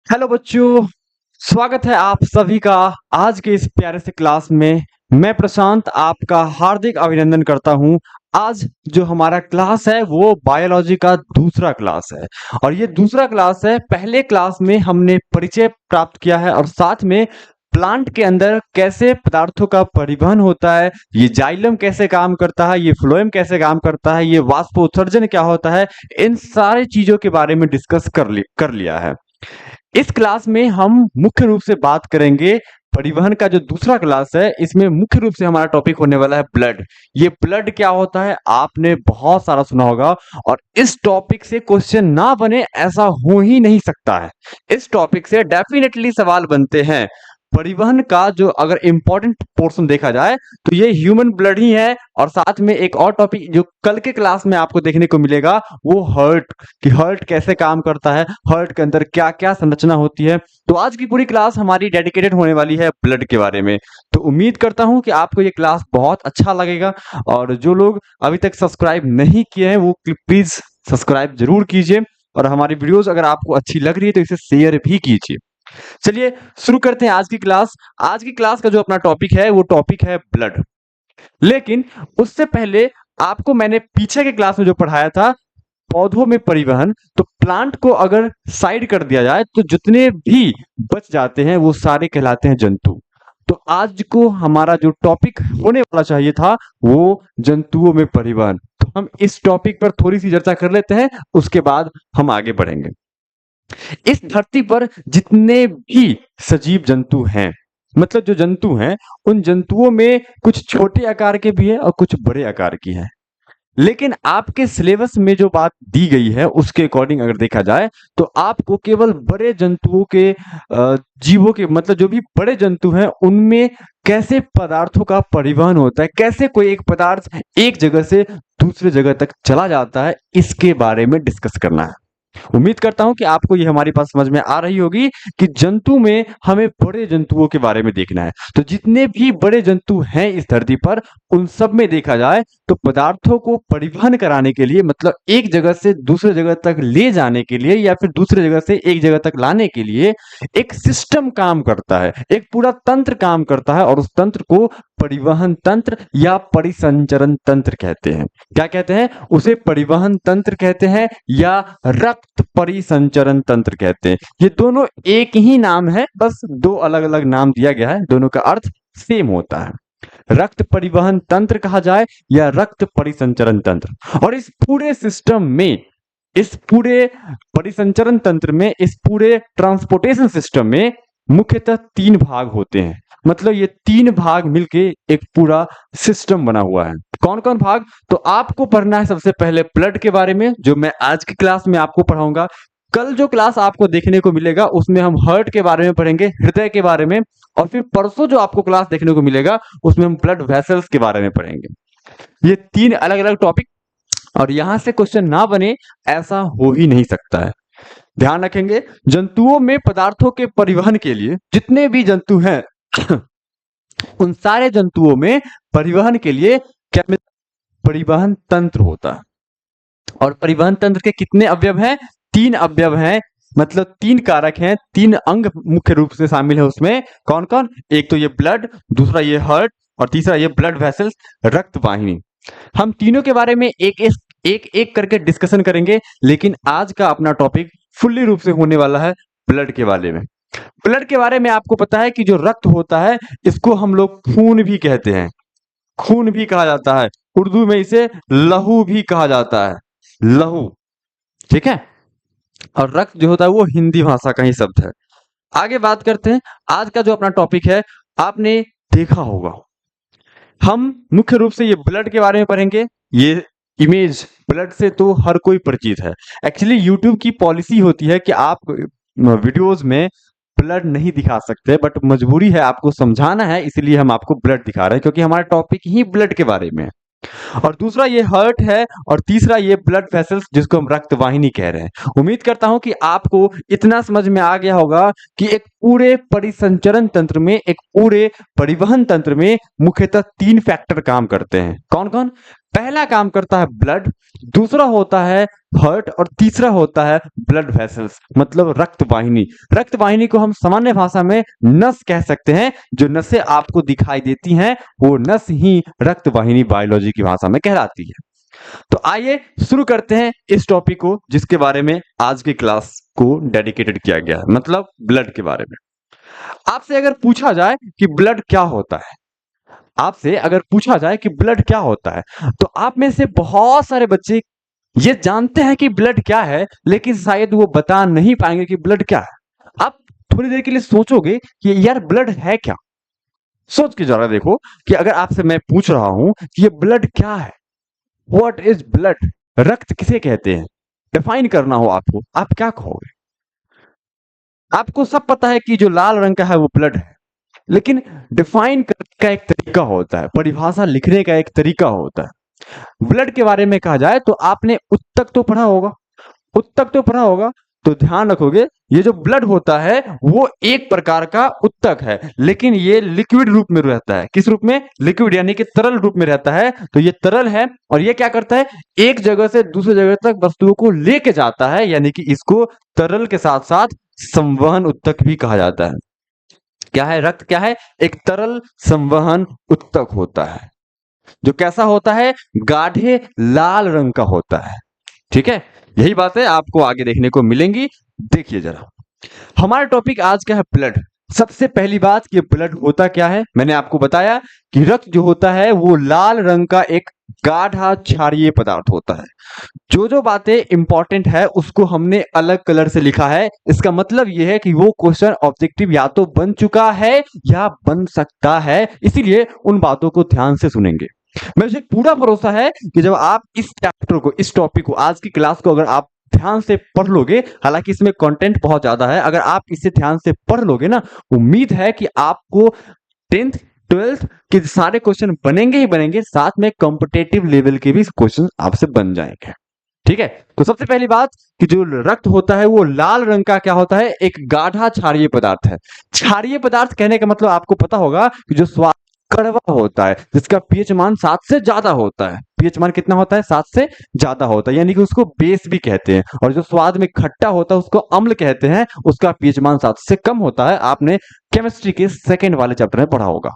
Hello बच्चों, स्वागत है आप सभी का आज के इस प्यारे से क्लास में। मैं प्रशांत आपका हार्दिक अभिनंदन करता हूं। आज जो हमारा क्लास है वो बायोलॉजी का दूसरा क्लास है और ये दूसरा क्लास है। पहले क्लास में हमने परिचय प्राप्त किया है और साथ में प्लांट के अंदर कैसे पदार्थों का परिवहन होता है, ये जाइलम कैसे काम करता है, ये फ्लोएम कैसे काम करता है, ये वाष्पोत्सर्जन क्या होता है, इन सारी चीजों के बारे में डिस्कस कर लिया है। इस क्लास में हम मुख्य रूप से बात करेंगे परिवहन का। जो दूसरा क्लास है इसमें मुख्य रूप से हमारा टॉपिक होने वाला है ब्लड। ये ब्लड क्या होता है आपने बहुत सारा सुना होगा और इस टॉपिक से क्वेश्चन ना बने ऐसा हो ही नहीं सकता है। इस टॉपिक से डेफिनेटली सवाल बनते हैं। परिवहन का जो अगर इंपॉर्टेंट पोर्शन देखा जाए तो ये ह्यूमन ब्लड ही है और साथ में एक और टॉपिक जो कल के क्लास में आपको देखने को मिलेगा वो हार्ट, कि हार्ट कैसे काम करता है, हार्ट के अंदर क्या क्या संरचना होती है। तो आज की पूरी क्लास हमारी डेडिकेटेड होने वाली है ब्लड के बारे में। तो उम्मीद करता हूं कि आपको ये क्लास बहुत अच्छा लगेगा और जो लोग अभी तक सब्सक्राइब नहीं किए हैं वो प्लीज सब्सक्राइब जरूर कीजिए और हमारी वीडियोस अगर आपको अच्छी लग रही है तो इसे शेयर भी कीजिए। चलिए शुरू करते हैं आज की क्लास। आज की क्लास का जो अपना टॉपिक है वो टॉपिक है ब्लड। लेकिन उससे पहले आपको मैंने पीछे के क्लास में जो पढ़ाया था पौधों में परिवहन, तो प्लांट को अगर साइड कर दिया जाए तो जितने भी बच जाते हैं वो सारे कहलाते हैं जंतु। तो आज को हमारा जो टॉपिक होने वाला चाहिए था वो जंतुओं में परिवहन। तो हम इस टॉपिक पर थोड़ी सी चर्चा कर लेते हैं, उसके बाद हम आगे बढ़ेंगे। इस धरती पर जितने भी सजीव जंतु हैं, मतलब जो जंतु हैं, उन जंतुओं में कुछ छोटे आकार के भी हैं और कुछ बड़े आकार की हैं। लेकिन आपके सिलेबस में जो बात दी गई है उसके अकॉर्डिंग अगर देखा जाए तो आपको केवल बड़े जंतुओं के जीवों के, मतलब जो भी बड़े जंतु हैं उनमें कैसे पदार्थों का परिवहन होता है, कैसे कोई एक पदार्थ एक जगह से दूसरे जगह तक चला जाता है, इसके बारे में डिस्कस करना है। उम्मीद करता हूं कि आपको ये हमारी बात समझ में आ रही होगी कि जंतु में हमें बड़े जंतुओं के बारे में देखना है। तो जितने भी बड़े जंतु हैं इस धरती पर उन सब में देखा जाए तो पदार्थों को परिवहन कराने के लिए, मतलब एक जगह से दूसरे जगह तक ले जाने के लिए या फिर दूसरे जगह से एक जगह तक लाने के लिए एक सिस्टम काम करता है, एक पूरा तंत्र काम करता है और उस तंत्र को परिवहन तंत्र या परिसंचरण तंत्र कहते हैं। क्या कहते हैं उसे? परिवहन तंत्र कहते हैं या रक्त परिसंचरण तंत्र कहते हैं। ये दोनों एक ही नाम है, बस दो अलग अलग नाम दिया गया है, दोनों का अर्थ सेम होता है। रक्त परिवहन तंत्र कहा जाए या रक्त परिसंचरण तंत्र। और इस पूरे सिस्टम में, इस पूरे परिसंचरण तंत्र में, इस पूरे ट्रांसपोर्टेशन सिस्टम में मुख्यतः तीन भाग होते हैं। मतलब ये तीन भाग मिलके एक पूरा सिस्टम बना हुआ है। कौन कौन भाग? तो आपको पढ़ना है सबसे पहले ब्लड के बारे में, जो मैं आज की क्लास में आपको पढ़ाऊंगा। कल जो क्लास आपको देखने को मिलेगा उसमें हम हार्ट के बारे में पढ़ेंगे, हृदय के बारे में, और फिर परसों जो आपको क्लास देखने को मिलेगा उसमें हम ब्लड वेसल्स के बारे में पढ़ेंगे। ये तीन अलग अलग टॉपिक, और यहां से क्वेश्चन ना बने ऐसा हो ही नहीं सकता है। ध्यान रखेंगे, जंतुओं में पदार्थों के परिवहन के लिए जितने भी जंतु हैं उन सारे जंतुओं में परिवहन के लिए क्या परिवहन तंत्र होता है। और परिवहन तंत्र के कितने अवयव हैं? तीन अवयव हैं, मतलब तीन कारक हैं, तीन अंग मुख्य रूप से शामिल है उसमें। कौन कौन? एक तो ये ब्लड, दूसरा ये हार्ट और तीसरा ये ब्लड वेसल्स, रक्त वाहिनी। हम तीनों के बारे में एक एक करके डिस्कशन करेंगे, लेकिन आज का अपना टॉपिक फुल्ली रूप से होने वाला है ब्लड के बारे में। ब्लड के बारे में आपको पता है कि जो रक्त होता है इसको हम लोग खून भी कहते हैं, खून भी कहा जाता है, उर्दू में इसे लहू भी कहा जाता है, लहू। ठीक है, और रक्त जो होता है वो हिंदी भाषा का ही शब्द है। आगे बात करते हैं। आज का जो अपना टॉपिक है, आपने देखा होगा हम मुख्य रूप से ये ब्लड के बारे में पढ़ेंगे। ये इमेज ब्लड से तो हर कोई परिचित है। एक्चुअली यूट्यूब की पॉलिसी होती है कि आप वीडियोस में ब्लड नहीं दिखा सकते, बट मजबूरी है, आपको समझाना है, इसलिए हम आपको ब्लड दिखा रहे हैं क्योंकि हमारा टॉपिक ही ब्लड के बारे में है। और दूसरा ये हार्ट है और तीसरा ये ब्लड वेसल्स जिसको हम रक्त वाहिनी कह रहे हैं। उम्मीद करता हूं कि आपको इतना समझ में आ गया होगा कि एक पूरे परिसंचरण तंत्र में, एक पूरे परिवहन तंत्र में मुख्यतः तीन फैक्टर काम करते हैं। कौन कौन? पहला काम करता है ब्लड, दूसरा होता है हार्ट और तीसरा होता है ब्लड वेसल्स, मतलब रक्त वाहिनी। रक्त वाहिनी को हम सामान्य भाषा में नस कह सकते हैं। जो नसें आपको दिखाई देती हैं वो नस ही रक्त वाहिनी बायोलॉजी की भाषा में कहलाती है। तो आइए शुरू करते हैं इस टॉपिक को जिसके बारे में आज की क्लास को डेडिकेटेड किया गया है, मतलब ब्लड के बारे में। आपसे अगर पूछा जाए कि ब्लड क्या होता है, आपसे अगर पूछा जाए कि ब्लड क्या होता है, तो आप में से बहुत सारे बच्चे ये जानते हैं कि ब्लड क्या है, लेकिन शायद वो बता नहीं पाएंगे कि ब्लड क्या है। आप थोड़ी देर के लिए सोचोगे कि यार ब्लड है क्या। सोच के जरा देखो कि अगर आपसे मैं पूछ रहा हूं कि ये ब्लड क्या है, व्हाट इज ब्लड, रक्त किसे कहते हैं, डिफाइन करना हो आपको, आप क्या कहोगे? आपको सब पता है कि जो लाल रंग का है वो ब्लड है, लेकिन डिफाइन करने का एक तरीका होता है, परिभाषा लिखने का एक तरीका होता है। ब्लड के बारे में कहा जाए तो आपने उत्तक तो पढ़ा होगा, उत्तक तो पढ़ा होगा, तो ध्यान रखोगे ये जो ब्लड होता है वो एक प्रकार का उत्तक है, लेकिन ये लिक्विड रूप में रहता है। किस रूप में? लिक्विड, यानी कि तरल रूप में रहता है। तो ये तरल है और ये क्या करता है, एक जगह से दूसरी जगह तक वस्तुओं को लेके जाता है, यानी कि इसको तरल के साथ साथ संवहन उत्तक भी कहा जाता है। क्या है? रक्त क्या है? एक तरल संवहन उत्तक होता है, जो कैसा होता है? गाढ़े लाल रंग का होता है। ठीक है, यही बातें आपको आगे देखने को मिलेंगी। देखिए जरा, हमारा टॉपिक आज का है ब्लड। सबसे पहली बात कि ब्लड होता क्या है, मैंने आपको बताया कि रक्त जो होता है वो लाल रंग का एक गाढ़ा क्षारीय पदार्थ होता है। जो बातें इंपॉर्टेंट है उसको हमने अलग कलर से लिखा है। इसका मतलब यह है कि वो क्वेश्चन ऑब्जेक्टिव या तो बन चुका है या बन सकता है, इसीलिए उन बातों को ध्यान से सुनेंगे। मुझे पूरा भरोसा है कि जब आप इस चैप्टर को, इस टॉपिक को, आज की क्लास को अगर आप ध्यान से पढ़ लोगे, हालांकि इसमें कंटेंट बहुत ज्यादा है, अगर आप इसे ध्यान से पढ़ लोगे ना, उम्मीद है कि आपको 10th 12th के सारे क्वेश्चन बनेंगे ही बनेंगे, साथ में कॉम्पिटेटिव लेवल के भी क्वेश्चन आपसे बन जाएंगे। ठीक है, तो सबसे पहली बात कि जो रक्त होता है वो लाल रंग का क्या होता है? एक गाढ़ा क्षारीय पदार्थ है। क्षारीय पदार्थ कहने का मतलब आपको पता होगा कि जो स्वाद कड़वा होता है, जिसका पीएच मान 7 से ज्यादा होता है। पीएच मान कितना होता है? 7 से ज्यादा होता है, यानी कि उसको बेस भी कहते हैं। और जो स्वाद में खट्टा होता है उसको अम्ल कहते हैं, उसका पीएच मान 7 से कम होता है। आपने केमिस्ट्री के सेकेंड वाले चैप्टर में पढ़ा होगा।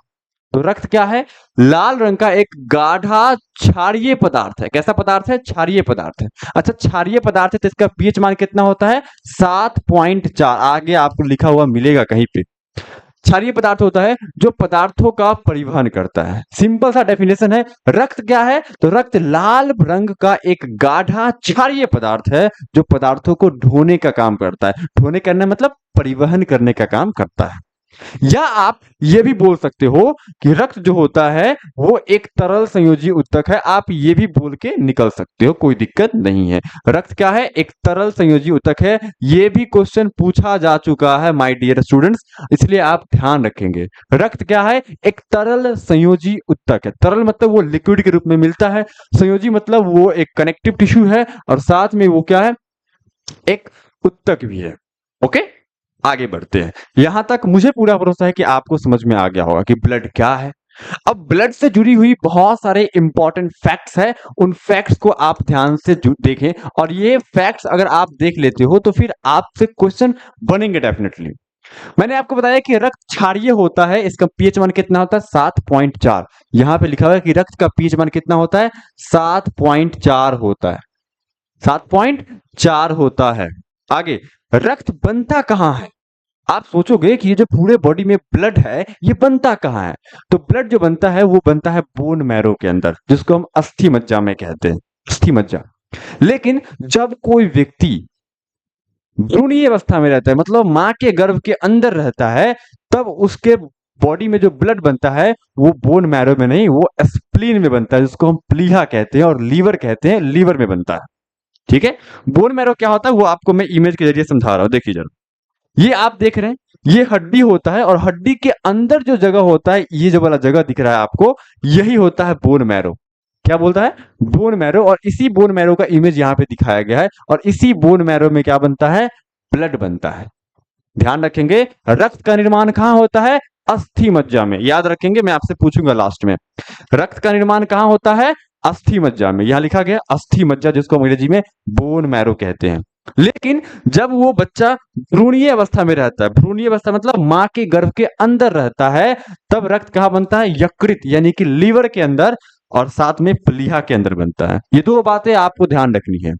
तो रक्त क्या है? लाल रंग का एक गाढ़ा क्षारीय पदार्थ है। कैसा पदार्थ है? क्षारीय पदार्थ है। अच्छा, क्षारीय पदार्थ है तो इसका पीएच मान कितना होता है? 7.4। आगे आपको लिखा हुआ मिलेगा कहीं पे। क्षारीय पदार्थ होता है जो पदार्थों का परिवहन करता है। सिंपल सा डेफिनेशन है। रक्त क्या है? तो रक्त लाल रंग का एक गाढ़ा क्षारीय पदार्थ है जो पदार्थों को ढोने का काम करता है। ढोने करने मतलब परिवहन करने का काम करता है। या आप ये भी बोल सकते हो कि रक्त जो होता है वो एक तरल संयोजी उत्तक है। आप ये भी बोल के निकल सकते हो, कोई दिक्कत नहीं है। रक्त क्या है? एक तरल संयोजी उत्तक है। ये भी क्वेश्चन पूछा जा चुका है माय डियर स्टूडेंट्स, इसलिए आप ध्यान रखेंगे। रक्त क्या है? एक तरल संयोजी उत्तक है। तरल मतलब वो लिक्विड के रूप में मिलता है, संयोजी मतलब वो एक कनेक्टिव टिश्यू है, और साथ में वो क्या है? एक उत्तक भी है। ओके, आगे बढ़ते हैं। यहां तक मुझे पूरा भरोसा है कि आपको समझ में आ गया होगा कि ब्लड क्या है। अब ब्लड से जुड़ी हुई बहुत सारे इंपॉर्टेंट फैक्ट्स हैं, उन फैक्ट्स को आप ध्यान से देखें, और ये फैक्ट्स अगर आप देख लेते हो तो फिर आपसे क्वेश्चन बनेंगे डेफिनेटली। मैंने आपको बताया कि रक्त क्षारीय होता है, इसका पीएच मान कितना होता है? 7.4। यहां पे लिखा हुआ है कि रक्त का पीएच मान कितना होता है? 7.4 होता है। 7.4 होता है। आगे, रक्त बनता कहां है? आप सोचोगे कि ये जो पूरे बॉडी में ब्लड है ये बनता कहां है? तो ब्लड जो बनता है वो बनता है बोन मैरो के अंदर, जिसको हम अस्थि मज्जा में कहते हैं, अस्थि मज्जा। लेकिन जब कोई व्यक्ति भ्रूणीय अवस्था में रहता है, मतलब मां के गर्भ के अंदर रहता है, तब उसके बॉडी में जो ब्लड बनता है वो बोन मैरो में नहीं, वो स्प्लीन में बनता है, जिसको हम प्लीहा कहते हैं और लीवर कहते हैं, लीवर में बनता है। ठीक है, बोन मैरो क्या होता है वो आपको मैं इमेज के जरिए समझा रहा हूं। देखिए जरा, ये आप देख रहे हैं, ये हड्डी होता है, और हड्डी के अंदर जो जगह होता है, ये जो वाला जगह दिख रहा है आपको, यही होता है बोन मैरो। क्या बोलता है? Bone marrow. और इसी बोन मैरो का इमेज यहाँ पे दिखाया गया है, और इसी बोन मैरो में क्या बनता है? ब्लड बनता है। ध्यान रखेंगे, रक्त का निर्माण कहां होता है? अस्थि मज्जा में। याद रखेंगे, मैं आपसे पूछूंगा लास्ट में, रक्त का निर्माण कहां होता है? अस्थि मज्जा में, यहां लिखा गया अस्थि मज्जा, जिसको अंग्रेजी में बोन मैरो कहते हैं। लेकिन जब वो बच्चा भ्रूणीय अवस्था में रहता है, भ्रूणीय अवस्था मतलब मां के गर्भ के अंदर रहता है, तब रक्त कहां बनता है? यकृत यानी कि लीवर के अंदर, और साथ में प्लीहा के अंदर बनता है। ये दो बातें आपको ध्यान रखनी है।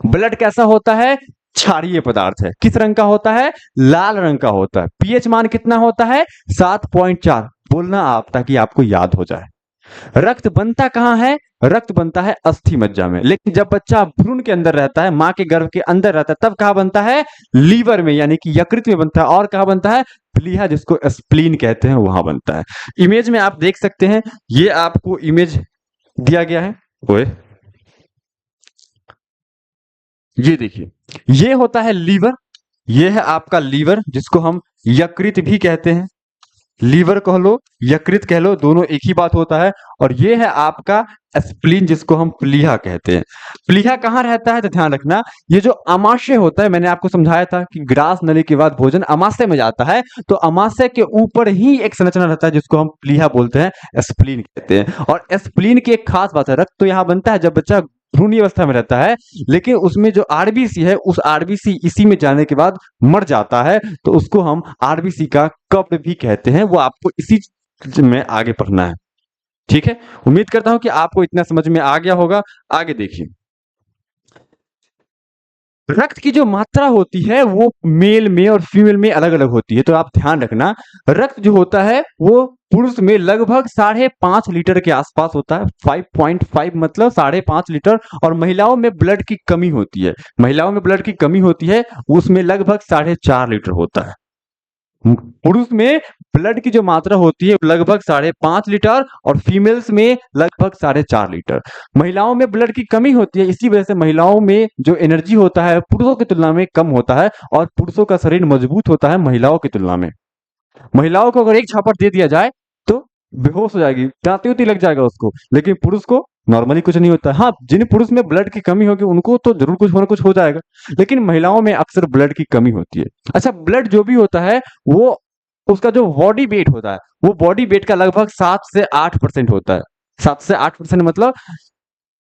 ब्लड कैसा होता है? क्षारीय पदार्थ है। किस रंग का होता है? लाल रंग का होता है। पीएच मान कितना होता है? 7.4। बोलना आप, ताकि आपको याद हो जाए। रक्त बनता कहां है? रक्त बनता है अस्थि मज्जा में। लेकिन जब बच्चा भ्रूण के अंदर रहता है, मां के गर्भ के अंदर रहता है, तब कहां बनता है? लीवर में यानी कि यकृत में बनता है। और कहां बनता है? प्लीहा, जिसको स्प्लीन कहते हैं, वहां बनता है। इमेज में आप देख सकते हैं, ये आपको इमेज दिया गया है। ओए, ये देखिए, ये होता है लीवर। ये है आपका लीवर, जिसको हम यकृत भी कहते हैं। लीवर कह लो, यकृत कह लो, दोनों एक ही बात होता है। और ये है आपका स्प्लीन, जिसको हम प्लीहा कहते हैं। प्लीहा कहाँ रहता है? तो ध्यान रखना, ये जो अमाशय होता है, मैंने आपको समझाया था कि ग्रास नली के बाद भोजन अमाशय में जाता है, तो अमाशय के ऊपर ही एक संरचना रहता है, जिसको हम प्लीहा बोलते हैं, स्प्लीन कहते हैं। और स्प्लीन की एक खास बात है, रक्त तो यहाँ बनता है जब बच्चा भ्रूणीय अवस्था में रहता है, लेकिन उसमें जो आरबीसी है, उस आरबीसी इसी में जाने के बाद मर जाता है, तो उसको हम आरबीसी का कब्र भी कहते हैं। वो आपको इसी में आगे पढ़ना है, ठीक है। उम्मीद करता हूं कि आपको इतना समझ में आ गया होगा। आगे देखिए, रक्त की जो मात्रा होती है वो मेल में और फीमेल में अलग अलग होती है, तो आप ध्यान रखना। रक्त जो होता है वो पुरुष में लगभग 5.5 लीटर के आसपास होता है। 5.5 मतलब 5.5 लीटर। और महिलाओं में ब्लड की कमी होती है, महिलाओं में ब्लड की कमी होती है, उसमें लगभग 4.5 लीटर होता है। पुरुष में ब्लड की जो मात्रा होती है लगभग 5.5 लीटर, और फीमेल्स में लगभग 4.5 लीटर। महिलाओं में ब्लड की कमी होती है, इसी वजह से महिलाओं में जो एनर्जी होता है पुरुषों की तुलना में कम होता है, और पुरुषों का शरीर मजबूत होता है महिलाओं की तुलना में। महिलाओं को अगर एक झापट दे दिया जाए तो बेहोश हो जाएगी, दांती उती लग जाएगा उसको, लेकिन पुरुष को नॉर्मली कुछ नहीं होता है। हाँ, जिन पुरुष में ब्लड की कमी होगी उनको तो जरूर कुछ होना कुछ हो जाएगा, लेकिन महिलाओं में अक्सर ब्लड की कमी होती है। अच्छा, ब्लड जो भी होता है वो, उसका जो बॉडी वेट होता है, वो बॉडी वेट का लगभग 7 से 8% होता है। 7 से 8% मतलब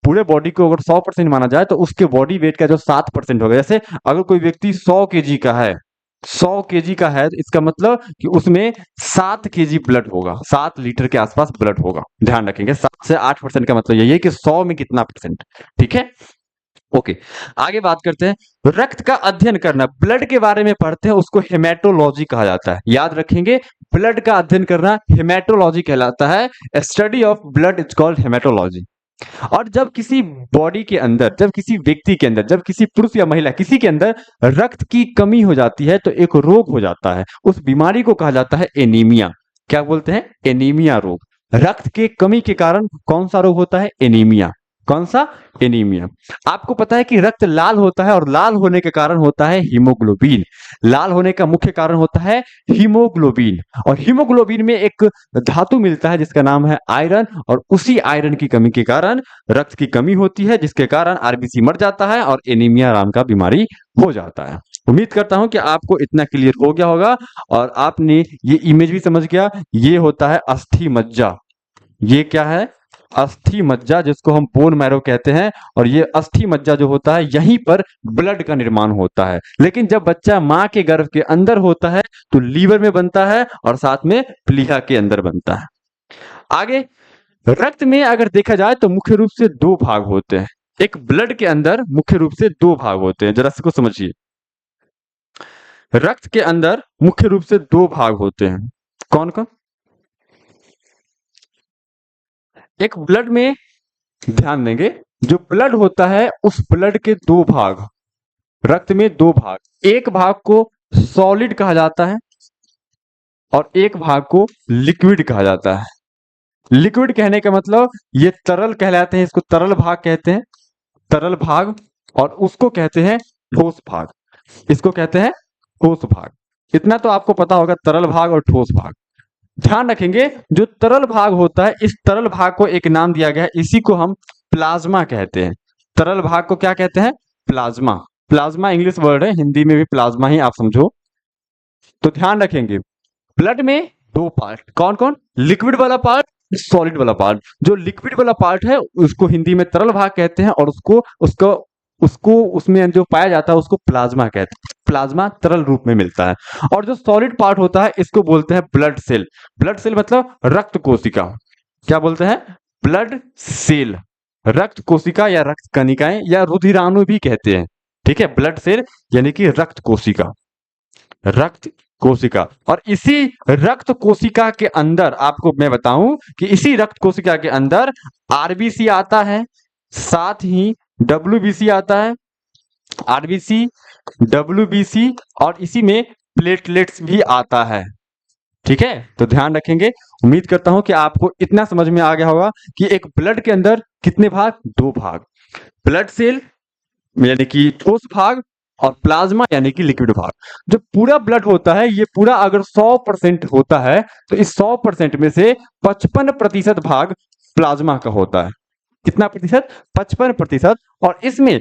पूरे बॉडी को अगर 100% माना जाए, तो उसके बॉडी वेट का जो 7% होगा। जैसे अगर कोई व्यक्ति 100 kg का है, 100 kg का है, तो इसका मतलब कि उसमें 7 kg ब्लड होगा, 7 लीटर के आसपास ब्लड होगा। ध्यान रखेंगे, 7 से 8% का मतलब यही है कि 100 में कितना परसेंट, ठीक है। ओके, आगे बात करते हैं। रक्त का अध्ययन करना, ब्लड के बारे में पढ़ते हैं, उसको हेमेटोलॉजी कहा जाता है। याद रखेंगे, ब्लड का अध्ययन करना हेमेटोलॉजी कहलाता है। Study of blood is called haematology. और जब किसी बॉडी के अंदर, जब किसी व्यक्ति के अंदर, जब किसी पुरुष या महिला किसी के अंदर रक्त की कमी हो जाती है, तो एक रोग हो जाता है। उस बीमारी को कहा जाता है एनीमिया। क्या बोलते हैं? एनीमिया रोग। रक्त के कमी के कारण कौन सा रोग होता है? एनीमिया। कौन सा? एनीमिया। आपको पता है कि रक्त लाल होता है, और लाल होने के कारण होता है हीमोग्लोबिन। लाल होने का मुख्य कारण होता है हीमोग्लोबिन। और हीमोग्लोबिन में एक धातु मिलता है जिसका नाम है आयरन, और उसी आयरन की कमी के कारण रक्त की कमी होती है, जिसके कारण आरबीसी मर जाता है और एनीमिया नाम का बीमारी हो जाता है। उम्मीद करता हूं कि आपको इतना क्लियर हो गया होगा, और आपने ये इमेज भी समझ गया। ये होता है अस्थि मज्जा। ये क्या है? अस्थि मज्जा, जिसको हम बोन मैरो कहते हैं। और ये अस्थि मज्जा जो होता है, यहीं पर ब्लड का निर्माण होता है। लेकिन जब बच्चा मां के गर्भ के अंदर होता है, तो लीवर में बनता है, और साथ में प्लीहा के अंदर बनता है। आगे, रक्त में अगर देखा जाए तो मुख्य रूप से दो भाग होते हैं। एक ब्लड के अंदर मुख्य रूप से दो भाग होते हैं, जरा इसको समझिए। रक्त के अंदर मुख्य रूप से दो भाग होते हैं। कौन कौन? एक ब्लड में, ध्यान देंगे, जो ब्लड होता है उस ब्लड के दो भाग, रक्त में दो भाग। एक भाग को सॉलिड कहा जाता है, और एक भाग को लिक्विड कहा जाता है। लिक्विड कहने का मतलब ये तरल कहलाते हैं, इसको तरल भाग कहते हैं, तरल भाग। और उसको कहते हैं ठोस भाग, इसको कहते हैं ठोस भाग। इतना तो आपको पता होगा, तरल भाग और ठोस भाग। ध्यान रखेंगे, जो तरल भाग होता है, इस तरल भाग को एक नाम दिया गया है, इसी को हम प्लाज्मा कहते हैं। तरल भाग को क्या कहते हैं? प्लाज्मा। प्लाज्मा इंग्लिश वर्ड है, हिंदी में भी प्लाज्मा ही आप समझो। तो ध्यान रखेंगे, ब्लड में दो पार्ट, कौन कौन? लिक्विड वाला पार्ट सॉलिड वाला पार्ट। जो लिक्विड वाला पार्ट है उसको हिंदी में तरल भाग कहते हैं, और उसको उसको उसको उसमें जो पाया जाता है उसको प्लाज्मा कहते हैं। प्लाज्मा तरल रूप में मिलता है। और जो सॉलिड पार्ट होता है इसको बोलते हैं ब्लड सेल। ब्लड सेल मतलब रक्त कोशिका। क्या बोलते हैं? Blood cell. रक्त कोशिका या रक्त कणिकाएं या रुधिराणु भी कहते हैं। ठीक है, ब्लड सेल यानी कि रक्त कोशिका। रक्त कोशिका। और इसी रक्त कोशिका के अंदर आपको मैं बताऊं कि इसी रक्त कोशिका के अंदर आरबीसी आता है, साथ ही डब्ल्यूबीसी आता है। आरबीसी, डब्ल्यूबीसी और इसी में प्लेटलेट्स भी आता है। ठीक है, तो ध्यान रखेंगे। उम्मीद करता हूं कि आपको इतना समझ में आ गया होगा कि एक ब्लड के अंदर कितने भाग? 2 भाग। ब्लड सेल यानी कि ठोस भाग, और प्लाज्मा यानी कि लिक्विड भाग। जो पूरा ब्लड होता है ये पूरा अगर 100% होता है तो इस 100% में से 55% भाग प्लाज्मा का होता है। कितना प्रतिशत? 55%। और इसमें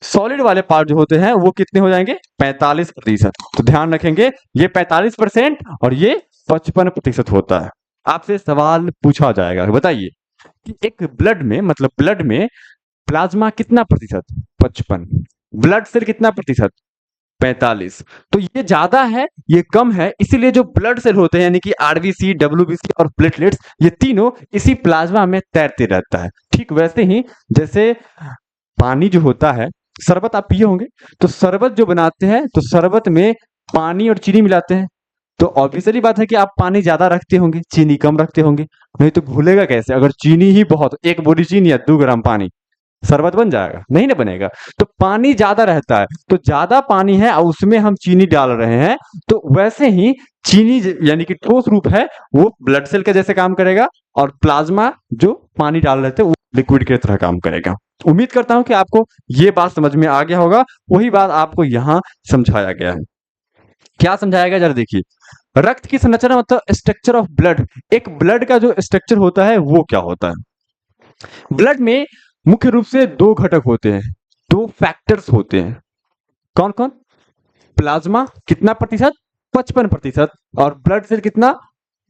सॉलिड वाले पार्ट जो होते हैं वो कितने हो जाएंगे? 45%। तो ध्यान रखेंगे, ये 45% और ये 55% होता है। आपसे सवाल पूछा जाएगा, बताइए कि एक ब्लड में, मतलब ब्लड में प्लाज्मा कितना प्रतिशत? 55। ब्लड सेल कितना प्रतिशत? 45। तो ये ज्यादा है, ये कम है, इसीलिए जो ब्लड सेल होते हैं यानी कि आरबीसी, डब्ल्यूबीसी और प्लेटलेट्स, ये तीनों इसी प्लाज्मा में तैरते रहता है। ठीक वैसे ही जैसे पानी जो होता है, शरबत आप पिए होंगे, तो शरबत जो बनाते हैं तो शरबत में पानी और चीनी मिलाते हैं। तो ऑब्वियसली बात है कि आप पानी ज्यादा रखते होंगे, चीनी कम रखते होंगे, नहीं तो घुलेगा कैसे? अगर चीनी ही बहुत, 1 बोरी चीनी या 2 ग्राम पानी, शरबत बन जाएगा? नहीं ना बनेगा। तो पानी ज्यादा रहता है, तो ज्यादा पानी है और उसमें हम चीनी डाल रहे हैं, तो वैसे ही चीनी यानी कि ठोस रूप है वो ब्लड सेल के जैसे काम करेगा, और प्लाज्मा जो पानी डाल रहे थे वो लिक्विड की तरह काम करेगा। उम्मीद करता हूं कि आपको ये बात समझ में आ गया होगा। वही बात आपको यहाँ समझाया गया है। क्या समझाया गया जरा देखिए। रक्त की संरचना मतलब स्ट्रक्चर ऑफ ब्लड। एक ब्लड का जो स्ट्रक्चर होता है वो क्या होता है? ब्लड में मुख्य रूप से 2 घटक होते हैं, 2 फैक्टर्स होते हैं। कौन कौन? प्लाज्मा कितना प्रतिशत? 55%। और ब्लड सेल कितना?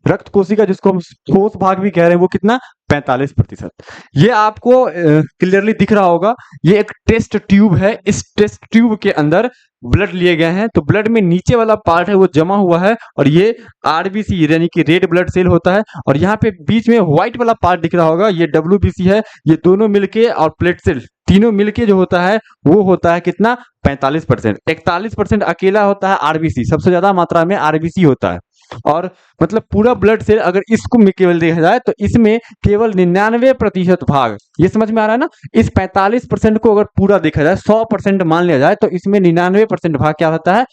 रक्त कोशिका जिसको हम ठोस भाग भी कह रहे हैं वो कितना? 45%। ये आपको क्लियरली दिख रहा होगा। ये एक टेस्ट ट्यूब है। इस टेस्ट ट्यूब के अंदर ब्लड लिए गए हैं, तो ब्लड में नीचे वाला पार्ट है वो जमा हुआ है, और ये आरबीसी यानी कि रेड ब्लड सेल होता है, और यहाँ पे बीच में व्हाइट वाला पार्ट दिख रहा होगा, ये डब्ल्यूबीसी है। ये दोनों मिलके और प्लेट सेल तीनों मिलके जो होता है वो होता है कितना? 45%। 41% अकेला होता है आरबीसी, सबसे ज्यादा मात्रा में आरबीसी होता है। और मतलब पूरा ब्लड सेल अगर इसको में केवल देखा जाए तो इसमें केवल 99% भाग, ये समझ में आ रहा है ना? इस 45% को अगर पूरा देखा जाए, 100% मान लिया जाए, तो इसमें 99% भाग क्या होता है?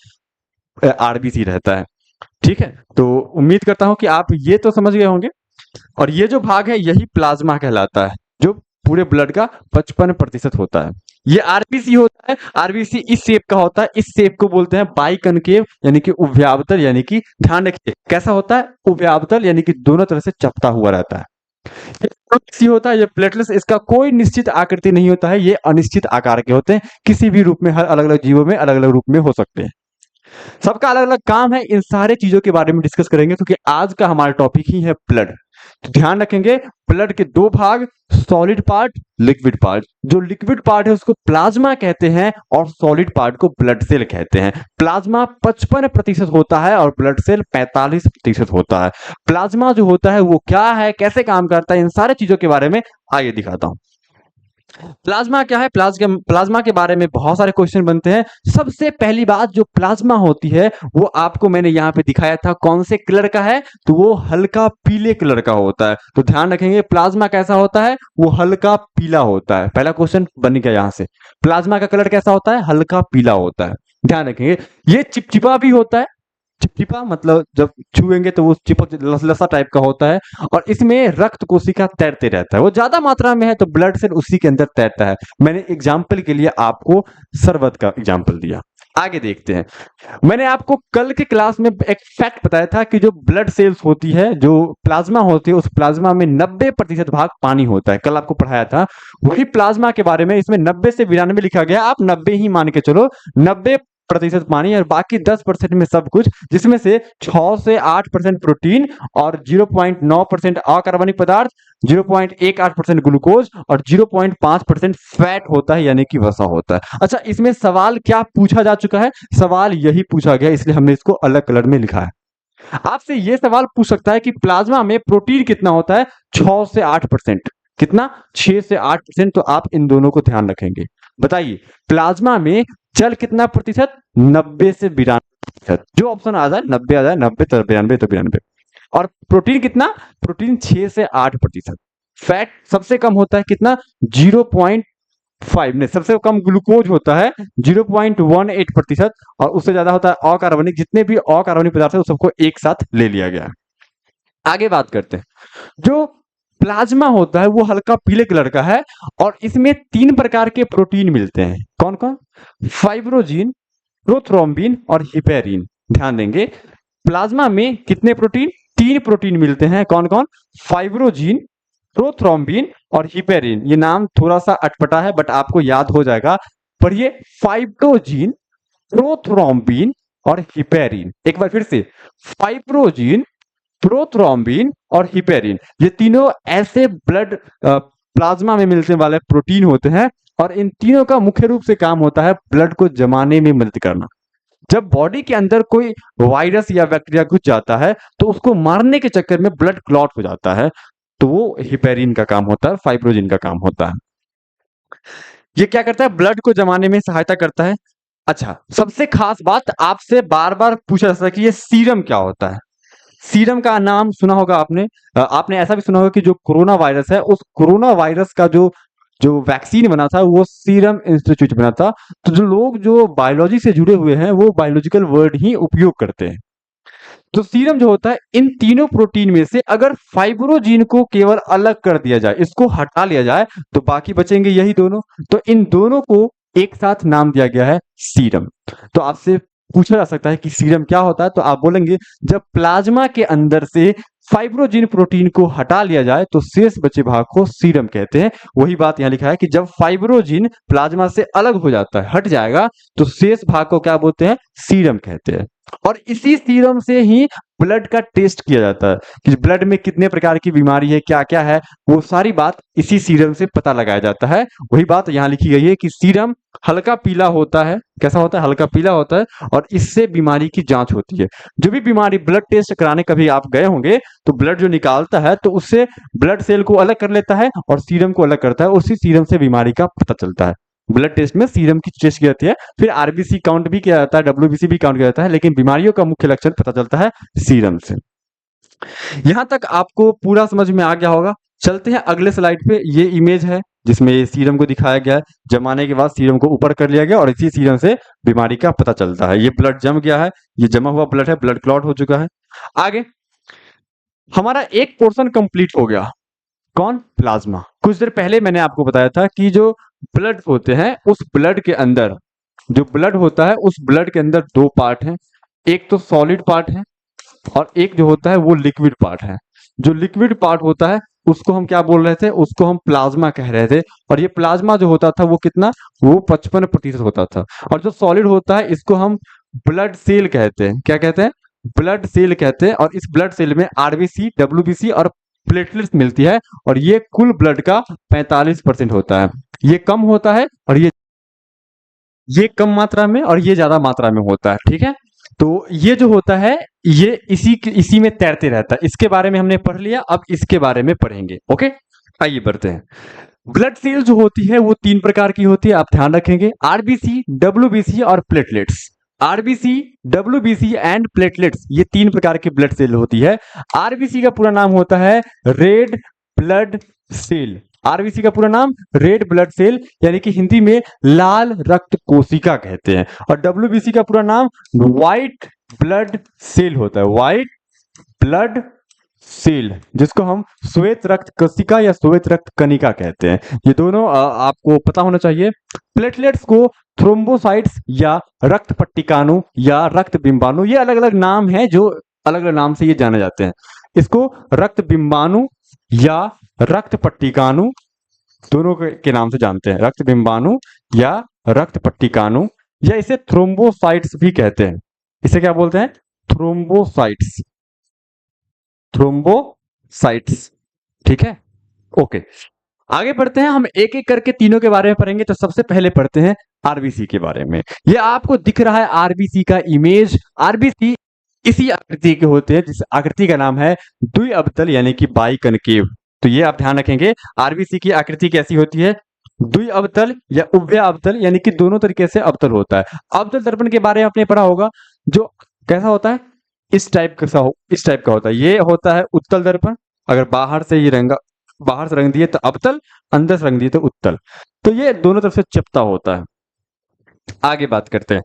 आरबीसी रहता है। ठीक है, तो उम्मीद करता हूं कि आप ये तो समझ गए होंगे। और ये जो भाग है यही प्लाज्मा कहलाता है, जो पूरे ब्लड का 55% होता है। ये आरबीसी होता है। आरबीसी इस शेप का होता है, इस शेप को बोलते हैं बाइकनकेव यानी कि उभयावतल, यानी कि ध्यान रखिए कैसा होता है? उभयावतल यानी कि दोनों तरह से चपटा हुआ रहता है। ये होता है, ये प्लेटलेट्स, इसका कोई निश्चित आकृति नहीं होता है, ये अनिश्चित आकार के होते हैं, किसी भी रूप में, हर अलग अलग जीवों में अलग अलग रूप में हो सकते हैं। सबका अलग अलग काम है। इन सारे चीजों के बारे में डिस्कस करेंगे क्योंकि आज का हमारा टॉपिक ही है ब्लड। तो ध्यान रखेंगे, ब्लड के 2 भाग, सॉलिड पार्ट, लिक्विड पार्ट। जो लिक्विड पार्ट है उसको प्लाज्मा कहते हैं, और सॉलिड पार्ट को ब्लड सेल कहते हैं। प्लाज्मा 55% होता है और ब्लड सेल 45% होता है। प्लाज्मा जो होता है वो क्या है, कैसे काम करता है, इन सारे चीजों के बारे में आइए दिखाता हूं। प्लाज्मा क्या है? प्लाज्मा के बारे में बहुत सारे क्वेश्चन बनते हैं। सबसे पहली बात, जो प्लाज्मा होती है वो आपको मैंने यहाँ पे दिखाया था, कौन से कलर का है? तो वो हल्का पीले कलर का होता है। तो ध्यान रखेंगे, प्लाज्मा कैसा होता है? वो हल्का पीला होता है। पहला क्वेश्चन बन गया यहाँ से। प्लाज्मा का कलर कैसा होता है? हल्का पीला होता है। ध्यान रखेंगे, ये चिपचिपा भी होता है। चिपचिपा मतलब जब छुएंगे तो वो चिपक लसा टाइप का होता है। और इसमें रक्त कोशिका तैरते रहता है, वो ज्यादा मात्रा में है तो ब्लड सेल उसी के अंदर तैरता है। मैंने एग्जाम्पल के लिए आपको शरबत का एग्जाम्पल दिया। आगे देखते हैं। मैंने आपको कल के क्लास में एक फैक्ट बताया था कि जो ब्लड सेल्स होती है, जो प्लाज्मा होती है, उस प्लाज्मा में 90% भाग पानी होता है। कल आपको पढ़ाया था वही प्लाज्मा के बारे में। इसमें 90 से 92 लिखा गया, आप 90 ही मान के चलो। 90 प्रतिशत पानी और बाकी 10% में सब कुछ, जिसमें से 6 से 8% प्रोटीन और 0.9% अकार्बनिक पदार्थ, 0.18% ग्लूकोज और 0.5% फैट होता है, यानी कि वसा होता है। अच्छा, इसमें सवाल क्या पूछा जा चुका है? सवाल यही पूछा गया, इसलिए हमने इसको अलग कलर में लिखा है। आपसे ये सवाल पूछ सकता है कि प्लाज्मा में प्रोटीन कितना होता है? 6 से 8%। कितना? 6 से 8%। तो आप इन दोनों को ध्यान रखेंगे। बताइए, प्लाज्मा में जल कितना प्रतिशत? 90 से 92%। जो ऑप्शन आ जाए 90 आ जाए, 90 तो 92 तो 92। और प्रोटीन कितना? प्रोटीन 6 से 8%। फैट सबसे कम होता है कितना? 0.5 नहीं, सबसे कम ग्लूकोज होता है 0.18% और उससे ज्यादा होता है अकार्बनिक। जितने भी अकार्बनिक पदार्थ है उस सबको एक साथ ले लिया गया है। आगे बात करते हैं। जो प्लाज्मा होता है वो हल्का पीले कलर का है और इसमें 3 प्रकार के प्रोटीन मिलते हैं। कौन कौन? फाइब्रोजिन, प्रोथ्रोम्बिन और हिपेरिन। ध्यान देंगे, प्लाज्मा में कितने प्रोटीन? 3 प्रोटीन मिलते हैं। कौन कौन? फाइब्रोजिन, प्रोथ्रोम्बिन और हिपेरिन। ये नाम थोड़ा सा अटपटा है बट आपको याद हो जाएगा। पढ़िए, फाइब्रोजिन, प्रोथ्रोम्बिन और हिपेरिन। एक बार फिर से, फाइब्रोजिन, प्रोथ्रोम्बिन और हिपेरिन। ये तीनों ऐसे ब्लड प्लाज्मा में मिलने वाले प्रोटीन होते हैं और इन तीनों का मुख्य रूप से काम होता है ब्लड को जमाने में मदद करना। जब बॉडी के अंदर कोई वायरस या बैक्टीरिया घुस जाता है तो उसको मारने के चक्कर में ब्लड क्लॉट हो जाता है, तो वो हिपेरिन का काम होता है, फाइब्रोजिन का काम होता है। ये क्या करता है? ब्लड को जमाने में सहायता करता है। अच्छा, सबसे खास बात, आपसे बार बार पूछा जा सकता है कि ये सीरम क्या होता है? सीरम का नाम सुना होगा आपने। आपने ऐसा भी सुना होगा कि जो कोरोना वायरस है, उस कोरोना वायरस का जो जो वैक्सीन बना था वो सीरम इंस्टीट्यूट बना था। तो जो लोग जो बायोलॉजी से जुड़े हुए हैं वो बायोलॉजिकल वर्ड ही उपयोग करते हैं। तो सीरम जो होता है, इन तीनों प्रोटीन में से अगर फाइब्रोजीन को केवल अलग कर दिया जाए, इसको हटा लिया जाए, तो बाकी बचेंगे यही दोनों। तो इन दोनों को एक साथ नाम दिया गया है सीरम। तो आपसे पूछा जा सकता है कि सीरम क्या होता है? तो आप बोलेंगे, जब प्लाज्मा के अंदर से फाइब्रोजिन प्रोटीन को हटा लिया जाए तो शेष बचे भाग को सीरम कहते हैं। वही बात यहां लिखा है कि जब फाइब्रोजिन प्लाज्मा से अलग हो जाता है, हट जाएगा, तो शेष भाग को क्या बोलते हैं? सीरम कहते हैं। और इसी सीरम से ही ब्लड का टेस्ट किया जाता है कि ब्लड में कितने प्रकार की बीमारी है, क्या क्या है, वो सारी बात इसी सीरम से पता लगाया जाता है। वही बात यहाँ लिखी गई है कि सीरम हल्का पीला होता है। कैसा होता है? हल्का पीला होता है और इससे बीमारी की जांच होती है। जो भी बीमारी, ब्लड टेस्ट कराने कभी आप गए होंगे तो ब्लड जो निकालता है तो उससे ब्लड सेल को अलग कर लेता है और सीरम को अलग करता है। उसी सीरम से बीमारी का पता चलता है। ब्लड टेस्ट में सीरम की टेस्ट की जाती है, फिर आरबीसी काउंट भी किया जाता है, डब्ल्यूबीसी भी काउंट किया जाता है, लेकिन बीमारियों का मुख्य लक्षण पता चलता है सीरम से। यहां तक आपको पूरा समझ में आ गया होगा। चलते हैं अगले स्लाइड पे। ये इमेज है जिसमें ये सीरम को दिखाया गया है। जमाने के बाद सीरम को ऊपर कर लिया गया और इसी सीरम से बीमारी का पता चलता है। ये ब्लड जम गया है, ये जमा हुआ ब्लड है, ब्लड क्लॉट हो चुका है। आगे हमारा एक पोर्शन कंप्लीट हो गया। कौन? प्लाज्मा। कुछ देर पहले मैंने आपको बताया था कि जो ब्लड होते हैं, उस ब्लड के अंदर, जो ब्लड होता है उस ब्लड के अंदर 2 पार्ट हैं। एक तो सॉलिड पार्ट है और एक जो होता है वो लिक्विड पार्ट है। जो लिक्विड पार्ट होता है उसको हम क्या बोल रहे थे? उसको हम प्लाज्मा कह रहे थे। और ये प्लाज्मा जो होता था वो कितना? वो 55% होता था। और जो सॉलिड होता है इसको हम ब्लड सेल कहते हैं। क्या कहते हैं? ब्लड सेल कहते हैं। और इस ब्लड सेल में आरबीसी, डब्ल्यूबीसी और प्लेटलेट्स मिलती है और ये कुल ब्लड का 45% होता है। ये कम होता है और ये कम मात्रा में और ये ज्यादा मात्रा में होता है। ठीक है, तो ये जो होता है ये इसी में तैरते रहता है। इसके बारे में हमने पढ़ लिया, अब इसके बारे में पढ़ेंगे। ओके, आइए बढ़ते हैं। ब्लड सेल जो होती है वो 3 प्रकार की होती है, आप ध्यान रखेंगे। आरबीसी, डब्ल्यूबीसी और platelets. RBC, WBC and platelets, ये 3 प्रकार की ब्लड सेल होती है। आरबीसी का पूरा नाम होता है रेड ब्लड सेल। आरबीसी का पूरा नाम रेड ब्लड सेल, यानी कि हिंदी में लाल रक्त कोशिका कहते हैं। और डब्ल्यूबीसी का पूरा नाम व्हाइट ब्लड सेल होता है। व्हाइट ब्लड सेल, जिसको हम श्वेत रक्त कोशिका या श्वेत रक्त कणिका कहते हैं। ये दोनों आपको पता होना चाहिए। प्लेटलेट्स को थ्रोम्बोसाइट्स या रक्त पट्टिकाणु या रक्त बिंबाणु, ये अलग अलग नाम है जो अलग अलग नाम से ये जाने जाते हैं। इसको रक्त बिंबाणु या रक्त पट्टिकाणु दोनों के नाम से जानते हैं। रक्त बिंबाणु या रक्त पट्टिकाणु या इसे थ्रोम्बोसाइट्स भी कहते हैं। इसे क्या बोलते हैं? Thrombocytes, thrombocytes. ठीक है, ओके। आगे बढ़ते हैं, हम एक एक करके तीनों के बारे में पढ़ेंगे। तो सबसे पहले पढ़ते हैं आरबीसी के बारे में। ये आपको दिख रहा है आरबीसी का इमेज। आरबीसी इसी आकृति के होते हैं जिस आकृति का नाम है द्विअवतल यानी कि बाइकनकेव। तो ये आप ध्यान रखेंगे, आरबीसी की आकृति कैसी होती है? द्विअवतल या उभयावतल, यानी कि दोनों तरीके से अवतल होता है। अवतल दर्पण के बारे में आपने पढ़ा होगा, जो कैसा होता है? इस टाइप का होता है। ये होता है उत्तल दर्पण। अगर बाहर से रंग दिए तो अवतल, अंदर से रंग दिए तो उत्तल। तो ये दोनों तरफ से चिपटा होता है। आगे बात करते हैं,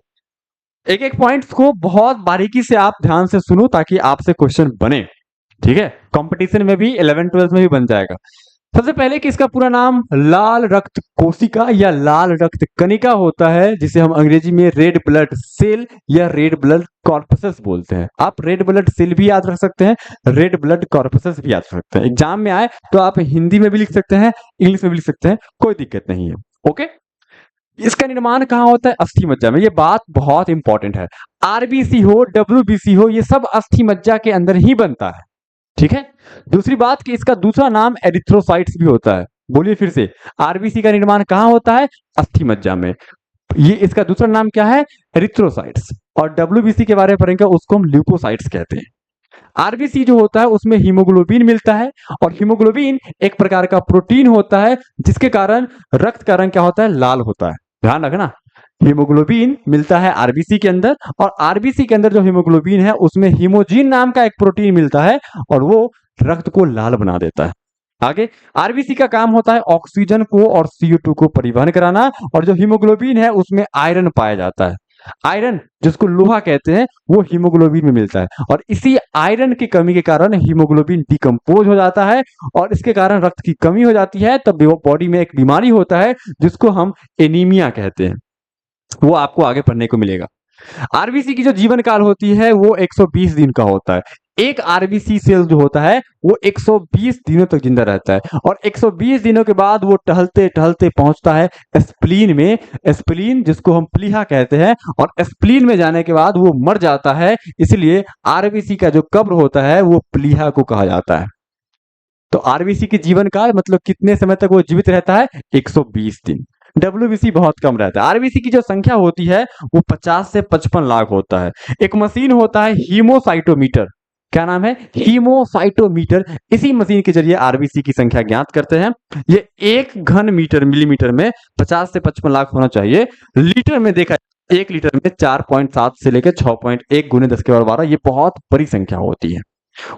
एक एक पॉइंट्स को बहुत बारीकी से आप ध्यान से सुनो ताकि आपसे क्वेश्चन बने। ठीक है, कंपटीशन में भी 11th 12th में भी बन जाएगा। सबसे पहले कि इसका पूरा नाम लाल रक्त कोशिका या लाल रक्त कणिका होता है, जिसे हम अंग्रेजी में रेड ब्लड सेल या रेड ब्लड कॉर्पसस बोलते हैं। आप रेड ब्लड सेल भी याद रख सकते हैं, रेड ब्लड कॉर्पसस भी याद रख सकते हैं। एग्जाम में आए तो आप हिंदी में भी लिख सकते हैं, इंग्लिश में भी लिख सकते हैं, कोई दिक्कत नहीं है। ओके, इसका निर्माण कहाँ होता है? अस्थि मज्जा में। ये बात बहुत इंपॉर्टेंट है। आरबीसी हो, डब्ल्यूबीसी हो, ये सब अस्थि मज्जा के अंदर ही बनता है। ठीक है, दूसरी बात कि इसका दूसरा नाम एरिथ्रोसाइट्स भी होता है। बोलिए फिर से, आरबीसी का निर्माण कहाँ होता है? अस्थि मज्जा में। ये इसका दूसरा नाम क्या है? एरिथ्रोसाइट्स। और डब्ल्यूबीसी के बारे में पढ़ेंगे, उसको हम ल्यूकोसाइट्स कहते हैं। आरबीसी जो होता है उसमें हीमोग्लोबिन मिलता है, और हीमोग्लोबिन एक प्रकार का प्रोटीन होता है जिसके कारण रक्त का रंग क्या होता है? लाल होता है। ध्यान रखना, हीमोग्लोबिन मिलता है आरबीसी के अंदर, और आरबीसी के अंदर जो हीमोग्लोबिन है उसमें हीमोजीन नाम का एक प्रोटीन मिलता है, और वो रक्त को लाल बना देता है। आगे, आरबीसी का काम होता है ऑक्सीजन को और CO2 को परिवहन कराना, और जो हीमोग्लोबिन है उसमें आयरन पाया जाता है। आयरन, जिसको लोहा कहते हैं, वो हीमोग्लोबिन में मिलता है, और इसी आयरन की कमी के कारण हीमोग्लोबिन डिकम्पोज हो जाता है, और इसके कारण रक्त की कमी हो जाती है। तब बॉडी में एक बीमारी होता है जिसको हम एनीमिया कहते हैं। वो आपको आगे पढ़ने को मिलेगा। आरबीसी की जो जीवन काल होती है वो 120 दिन का होता है। एक आरबीसी सेल जो होता है वो 120 दिनों तक जिंदा रहता है, और 120 दिनों के बाद वो टहलते टहलते पहुंचता है स्प्लीन में। स्प्लीन, जिसको हम प्लीहा कहते हैं, और स्प्लीन में जाने के बाद वो मर जाता है। इसलिए आरबीसी का जो कब्र होता है वो प्लीहा को कहा जाता है। तो आरबीसी की जीवन काल मतलब कितने समय तक वो जीवित रहता है? 120 दिन। डब्ल्यूबीसी बहुत कम रहता है। आरबीसी की जो संख्या होती है वो 50 से 55 लाख होता है। एक मशीन होता है हीमोसाइटोमीटर। क्या नाम है? हीमोसाइटोमीटर। इसी मशीन के जरिए आरबीसी की संख्या ज्ञात करते हैं। ये 1 घन मिलीमीटर में 50 से 55 लाख होना चाहिए। लीटर में देखा, 1 लीटर में 4.7 से लेकर 6.1 गुने 10⁻12। ये बहुत बड़ी संख्या होती है।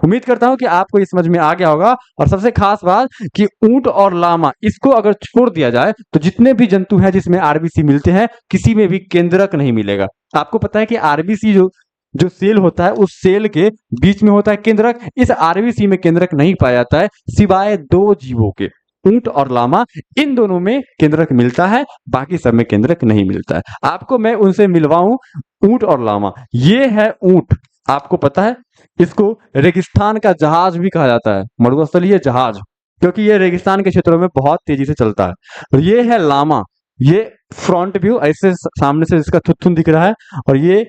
उम्मीद करता हूं कि आपको ये समझ में आ गया होगा। और सबसे खास बात कि ऊंट और लामा, इसको अगर छोड़ दिया जाए तो जितने भी जंतु हैं जिसमें आरबीसी मिलते हैं, किसी में भी केंद्रक नहीं मिलेगा। आपको पता है कि आरबीसी जो जो सेल होता है उस सेल के बीच में होता है केंद्रक। इस आरबीसी में केंद्रक नहीं पाया जाता है सिवाय 2 जीवों के, ऊंट और लामा। इन दोनों में केंद्रक मिलता है, बाकी सब में केंद्रक नहीं मिलता है। आपको मैं उनसे मिलवाऊं, ऊंट और लामा। ये है ऊंट, आपको पता है इसको रेगिस्तान का जहाज भी कहा जाता है, मरुस्थलीय जहाज, क्योंकि ये रेगिस्तान के क्षेत्रों में बहुत तेजी से चलता है। और ये है लामा। ये फ्रंट व्यू, ऐसे सामने से इसका थुथुन दिख रहा है, और ये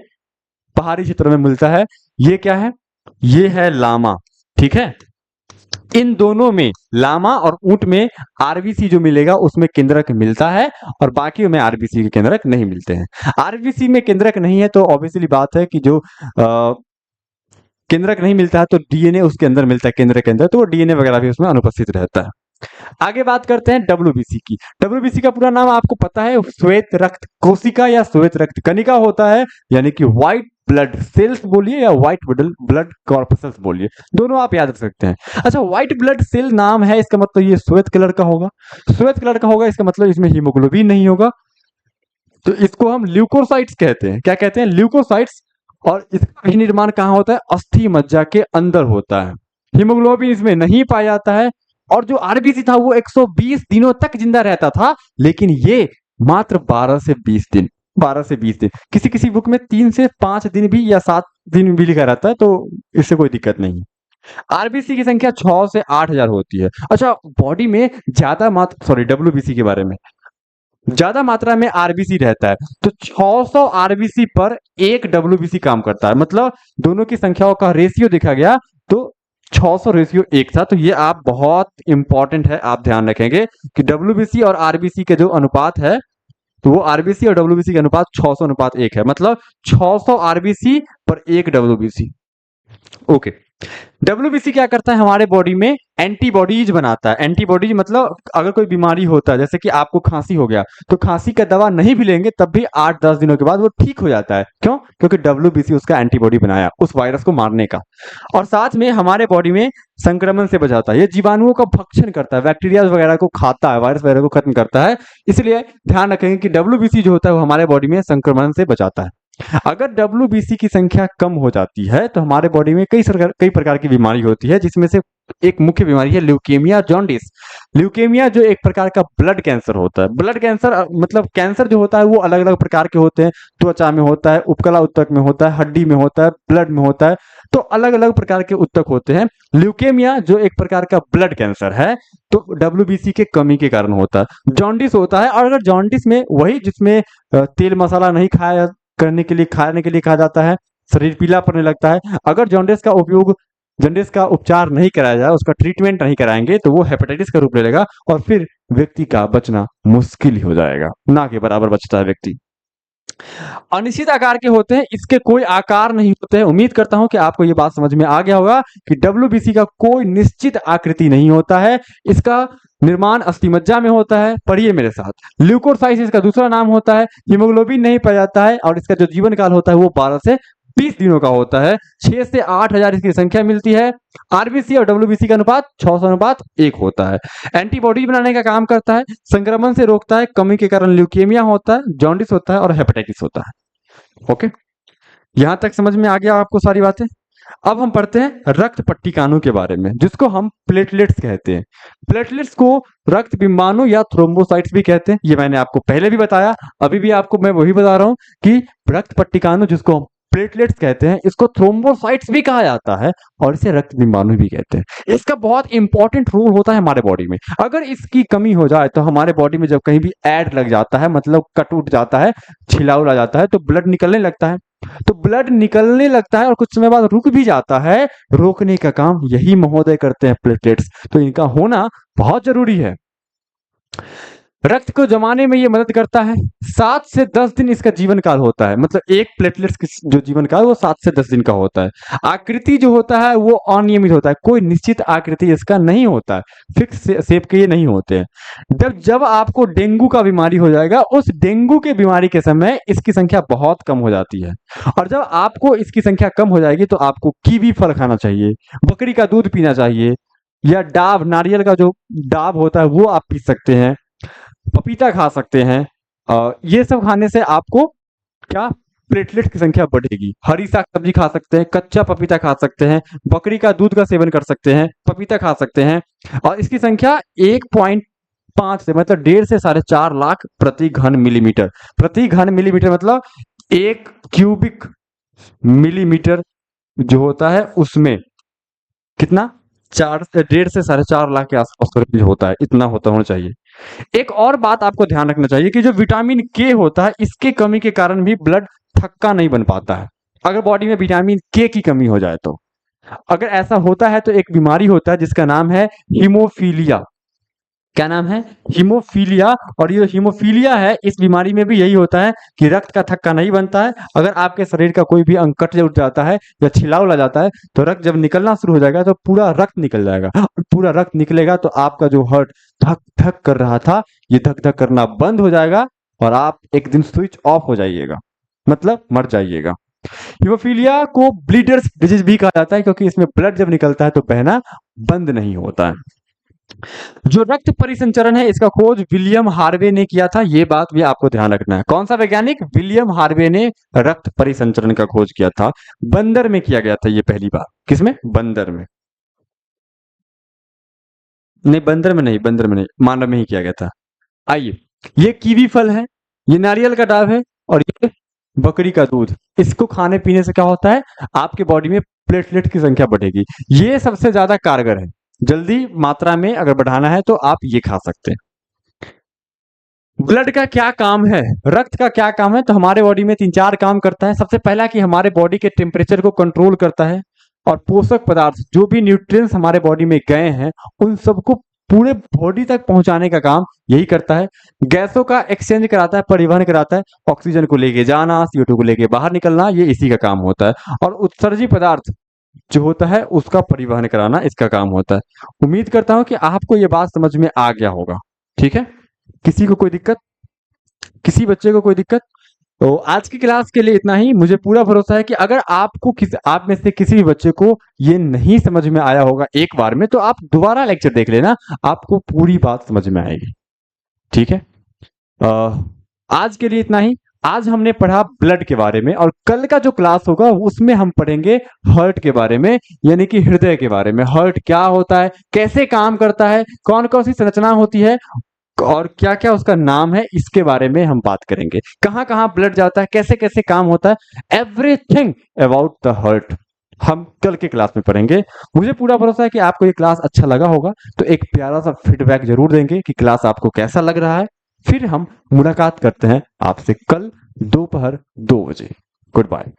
पहाड़ी क्षेत्रों में मिलता है। ये क्या है? ये है लामा। ठीक है, इन दोनों में, लामा और ऊंट में, आरबीसी जो मिलेगा उसमें केंद्रक मिलता है, और बाकी में आरबीसी के केंद्रक नहीं मिलते हैं। आरबीसी में केंद्रक नहीं है तो ऑब्वियसली बात है कि जो केंद्रक नहीं मिलता है तो डीएनए उसके अंदर मिलता है, केंद्र के अंदर, तो वो डीएनए वगैरह भी उसमें अनुपस्थित रहता है। आगे बात करते हैं डब्ल्यूबीसी की। डब्ल्यूबीसी का पूरा नाम आपको पता है, श्वेत रक्त कोशिका या श्वेत रक्त कणिका होता है, यानी कि व्हाइट ब्लड सेल्स बोलिए या व्हाइट ब्लड कॉर्पसल्स बोलिए, दोनों आप याद रख सकते हैं। अच्छा, व्हाइट ब्लड सेल नाम है, इसका मतलब ये श्वेत कलर का होगा। श्वेत कलर का होगा इसका मतलब इसमें हीमोग्लोबिन नहीं होगा, तो इसको हम ल्यूकोसाइट्स कहते हैं। क्या कहते हैं? ल्यूकोसाइट्स। और इसका भी निर्माण कहाँ होता है? अस्थि मज्जा के अंदर होता है। हीमोग्लोबिन इसमें नहीं पाया जाता है, और जो आरबीसी था वो 120 दिनों तक जिंदा रहता था, लेकिन ये मात्र 12 से 20 दिन, 12 से 20 दिन। किसी किसी बुक में 3 से 5 दिन भी या 7 दिन भी लिखा रहता है, तो इससे कोई दिक्कत नहीं। आरबीसी की संख्या 6 से 8 हजार होती है। अच्छा, बॉडी में ज्यादा मात्रा, सॉरी, डब्ल्यूबीसी के बारे में, ज्यादा मात्रा में आरबीसी रहता है। तो 600 आरबीसी पर एक डब्ल्यूबीसी काम करता है, मतलब दोनों की संख्याओं का रेशियो देखा गया तो 600 रेशियो एक था। तो ये आप बहुत इंपॉर्टेंट है, आप ध्यान रखेंगे कि डब्ल्यूबीसी और आरबीसी के जो अनुपात है, तो वो आरबीसी और डब्ल्यूबीसी का अनुपात 600 अनुपात एक है, मतलब 600 आरबीसी पर एक डब्ल्यूबीसी। ओके। डब्ल्यूबीसी क्या करता है हमारे बॉडी में, एंटीबॉडीज बनाता है। एंटीबॉडीज मतलब अगर कोई बीमारी होता है, जैसे कि आपको खांसी हो गया, तो खांसी का दवा नहीं भी लेंगे तब भी 8-10 दिनों के बाद वो ठीक हो जाता है। क्यों? क्योंकि डब्ल्यूबीसी उसका एंटीबॉडी बनाया उस वायरस को मारने का। और साथ में हमारे बॉडी में संक्रमण से बचाता है, ये जीवाणुओं का भक्षण करता है, बैक्टीरिया वगैरह को खाता है, वायरस वगैरह को खत्म करता है। इसलिए ध्यान रखेंगे कि डब्ल्यूबीसी जो होता है वो हमारे बॉडी में संक्रमण से बचाता है। अगर डब्ल्यूबीसी की संख्या कम हो जाती है तो हमारे बॉडी में कई प्रकार की बीमारी होती है, जिसमें से एक मुख्य बीमारी है ल्यूकेमिया, जॉन्डिस। ल्यूकेमिया जो एक प्रकार का ब्लड कैंसर होता है। ब्लड कैंसर मतलब कैंसर जो होता है वो अलग अलग प्रकार के होते हैं। त्वचा में होता है, उपकला उत्तक में होता है, हड्डी में होता है, ब्लड में होता है। तो अलग अलग प्रकार के उत्तक होते हैं। ल्यूकेमिया जो एक प्रकार का ब्लड कैंसर है, तो डब्ल्यूबीसी के कमी के कारण होता है। जॉन्डिस होता है, और अगर जॉन्डिस में वही जिसमें तेल मसाला नहीं खाया करने के लिए खाने के लिए कहा जाता है, शरीर पीला पड़ने लगता है। अगर जॉन्डिस का उपचार नहीं कराया जाए, उसका ट्रीटमेंट नहीं कराएंगे, तो वो हेपेटाइटिस का रूप ले लेगा और फिर व्यक्ति का बचना मुश्किल ही हो जाएगा, ना के बराबर बचता है व्यक्ति। अनिश्चित आकार के होते हैं, इसके कोई आकार नहीं होते हैं। उम्मीद करता हूं कि आपको ये बात समझ में आ गया होगा कि डब्ल्यूबीसी का कोई निश्चित आकृति नहीं होता है। इसका निर्माण अस्थिमज्जा में होता है। पढ़िए मेरे साथ, ल्यूकोसाइट्स इसका दूसरा नाम होता है। हीमोग्लोबिन नहीं पाया जाता है, और इसका जो जीवन काल होता है वो 12 से 20 दिनों का होता है। 6 से 8,000 इसकी संख्या मिलती है। आरबीसी और डब्ल्यूबीसी का अनुपात 600 अनुपात 1 होता है। एंटीबॉडी बनाने का काम करता है, संक्रमण से रोकता है, कमी के कारण ल्यूकेमिया होता है, जॉन्डिस होता है और हेपेटाइटिस होता है। ओके, यहां तक समझ में आ गया आपको सारी बातें। अब हम पढ़ते हैं रक्त पट्टिकाणु के बारे में, जिसको हम प्लेटलेट्स कहते हैं। प्लेटलेट्स को रक्त बिंबाणु या थ्रोम्बोसाइट्स भी कहते हैं। ये मैंने आपको पहले भी बताया, अभी भी आपको मैं वही बता रहा हूं कि रक्त पट्टिकाणु जिसको हम प्लेटलेट्स कहते हैं, इसको थ्रोम्बोसाइट्स भी कहा जाता है, और इसे रक्त बिंबाणु भी कहते हैं। इसका बहुत इंपॉर्टेंट रोल होता है हमारे बॉडी में। अगर इसकी कमी हो जाए तो हमारे बॉडी में जब कहीं भी ऐड लग जाता है, मतलब कट उठ जाता है, छिला उला जाता है, तो ब्लड निकलने लगता है। तो ब्लड निकलने लगता है और कुछ समय बाद रुक भी जाता है। रोकने का काम यही महोदय करते हैं, प्लेटलेट्स। तो इनका होना बहुत जरूरी है। रक्त को जमाने में ये मदद करता है। 7 से 10 दिन इसका जीवन काल होता है, मतलब एक प्लेटलेट्स की जो जीवन काल वो 7 से 10 दिन का होता है। आकृति जो होता है वो अनियमित होता है, कोई निश्चित आकृति इसका नहीं होता है, फिक्स शेप के ये नहीं होते हैं। जब जब आपको डेंगू का बीमारी हो जाएगा, उस डेंगू के बीमारी के समय इसकी संख्या बहुत कम हो जाती है। और जब आपको इसकी संख्या कम हो जाएगी तो आपको कीवी फल खाना चाहिए, बकरी का दूध पीना चाहिए, या डाब, नारियल का जो डाब होता है वो आप पी सकते हैं, पपीता खा सकते हैं। ये सब खाने से आपको क्या, प्लेटलेट की संख्या बढ़ेगी। हरी साग सब्जी खा सकते हैं, कच्चा पपीता खा सकते हैं, बकरी का दूध का सेवन कर सकते हैं, पपीता खा सकते हैं। और इसकी संख्या 1.5 से मतलब 1.5 से 4.5 लाख प्रति घन मिलीमीटर। प्रति घन मिलीमीटर मतलब 1 क्यूबिक मिलीमीटर जो होता है उसमें कितना, 1.5 से 4.5 लाख के आसपास होता है, इतना होना चाहिए। एक और बात आपको ध्यान रखना चाहिए कि जो विटामिन के होता है, इसके कमी के कारण भी ब्लड थक्का नहीं बन पाता है। अगर बॉडी में विटामिन के की कमी हो जाए तो, अगर ऐसा होता है तो एक बीमारी होता है जिसका नाम है हीमोफीलिया। क्या नाम है? हीमोफीलिया। और ये हीमोफीलिया है, इस बीमारी में भी यही होता है कि रक्त का थक्का नहीं बनता है। अगर आपके शरीर का कोई भी अंग कट उठ जाता है या छिला उला जाता है, तो रक्त जब निकलना शुरू हो जाएगा तो पूरा रक्त निकल जाएगा। और पूरा रक्त निकलेगा तो आपका जो हार्ट धक धक कर रहा था, ये धक धक करना बंद हो जाएगा और आप एक दिन स्विच ऑफ हो जाइएगा, मतलब मर जाइएगा। हीमोफीलिया को ब्लीडर्स डिजीज भी कहा जाता है, क्योंकि इसमें ब्लड जब निकलता है तो बहना बंद नहीं होता है। जो रक्त परिसंचरण है, इसका खोज विलियम हार्वे ने किया था। ये बात भी आपको ध्यान रखना है। कौन सा वैज्ञानिक? विलियम हार्वे ने रक्त परिसंचरण का खोज किया था। बंदर में किया गया था ये पहली बार। किसमें? बंदर में नहीं, बंदर में नहीं, मानव में ही किया गया था। आइए, ये कीवी फल है, ये नारियल का डाब है, और ये बकरी का दूध। इसको खाने पीने से क्या होता है, आपके बॉडी में प्लेटलेट की संख्या बढ़ेगी। ये सबसे ज्यादा कारगर है। जल्दी मात्रा में अगर बढ़ाना है तो आप ये खा सकते हैं। ब्लड का क्या काम है, रक्त का क्या काम है, तो हमारे बॉडी में 3-4 काम करता है। सबसे पहला कि हमारे बॉडी के टेम्परेचर को कंट्रोल करता है और पोषक पदार्थ जो भी न्यूट्रिएंट्स हमारे बॉडी में गए हैं उन सबको पूरे बॉडी तक पहुंचाने का काम यही करता है। गैसों का एक्सचेंज कराता है, परिवहन कराता है, ऑक्सीजन को लेके जाना, CO2 को लेके बाहर निकलना, ये इसी का काम होता है। और उत्सर्जी पदार्थ जो होता है उसका परिवहन कराना इसका काम होता है। उम्मीद करता हूं कि आपको ये बात समझ में आ गया होगा। ठीक है, किसी को कोई दिक्कत, किसी बच्चे को कोई दिक्कत? तो आज की क्लास के लिए इतना ही। मुझे पूरा भरोसा है कि अगर आपको आप में से किसी भी बच्चे को ये नहीं समझ में आया होगा एक बार में, तो आप दोबारा लेक्चर देख लेना, आपको पूरी बात समझ में आएगी। ठीक है, आज के लिए इतना ही। आज हमने पढ़ा ब्लड के बारे में और कल का जो क्लास होगा उसमें हम पढ़ेंगे हार्ट के बारे में, यानी कि हृदय के बारे में। हार्ट क्या होता है, कैसे काम करता है, कौन कौन सी संरचना होती है और क्या क्या उसका नाम है, इसके बारे में हम बात करेंगे। कहाँ कहाँ ब्लड जाता है, कैसे कैसे काम होता है, एवरीथिंग अबाउट द हार्ट हम कल के क्लास में पढ़ेंगे। मुझे पूरा भरोसा है कि आपको ये क्लास अच्छा लगा होगा, तो एक प्यारा सा फीडबैक जरूर देंगे कि क्लास आपको कैसा लग रहा है। फिर हम मुलाकात करते हैं आपसे कल दोपहर 2 बजे। Good bye.